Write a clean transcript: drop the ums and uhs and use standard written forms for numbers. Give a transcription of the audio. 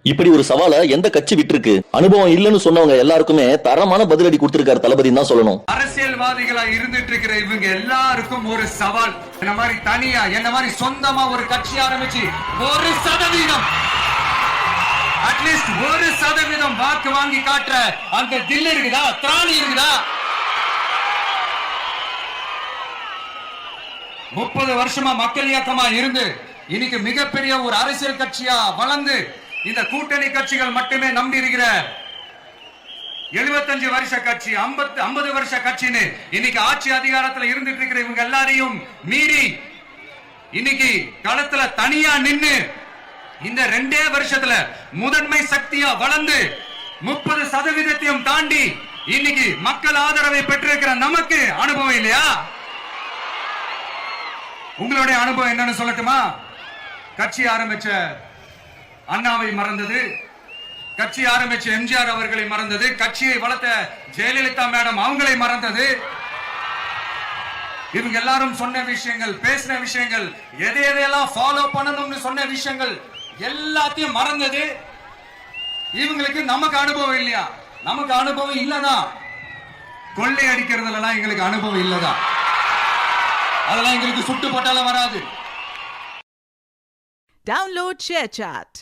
இப்படி ஒரு சவாலை எந்த கட்சி விட்டுருக்கு? அனுபவம் இல்லன்னு சொன்னவங்க எல்லாருக்குமே தரமான பதிலடி கொடுத்திருக்காரு தளபதின்னு தான் சொல்லணும். அரசியல்வாதிகளா இருந்துட்டு இருக்கிற இவங்க எல்லாருக்கும் ஒரு சவால். என்ன மாதிரி தனியா என்ன மாதிரி சொந்தமா ஒரு கட்சி ஆரம்பிச்சு 1% அட்லீஸ்ட் 1% வாக்கு வாங்கி காட்டுற அந்த தில் இருக்குதா, திராணி இருக்குதா? 30 வருஷமா மக்கள் இயக்கமா இருந்து இன்னைக்கு மிகப்பெரிய ஒரு அரசியல் கட்சியா வளர்ந்து இந்த கூட்டணி கட்சிகள் மட்டுமே நம்பி இருக்கிற 75 வருஷ கட்சி, 50 வருஷ கட்சின்னு இன்னைக்கு ஆட்சி அதிகாரத்துல இருந்துட்டு இருக்கிற இவங்க எல்லாரையும் மீறி இன்னைக்கு களத்துல தனியா நின்னு இந்த 2 வருஷத்துல முதன்மை சக்தியா வளர்ந்து 30% தாண்டி இன்னைக்கு மக்கள் ஆதரவை பெற்றிருக்கிற நமக்கு அனுபவம் இல்லையா? உங்களுடைய அனுபவம் என்னன்னு சொல்லட்டுமா? கட்சி ஆரம்பிச்ச அண்ணாவை மறந்தது, கட்சி ஆரம்பிச்ச எம்ஜிஆர் அவர்களை மறந்தது, கட்சியை வளர்த்த ஜெயலலிதா மேடம் அவங்களை மறந்தது. இவங்க எல்லாரும் சொன்ன விஷயங்கள், பேசின விஷயங்கள், எதையெல்லாம் ஃபாலோ பண்ணணும்னு சொன்ன விஷயங்கள் எல்லாத்தையும் மறந்தது. இவங்களுக்கு நமக்கு அனுபவம் இல்லையா? நமக்கு அனுபவம் இல்லதான். கொள்ளை அடிக்கிறதுல எங்களுக்கு அனுபவம் இல்லதான். அதெல்லாம் எங்களுக்கு சுட்டு போட்டாலும் வராது. Download ShareChat.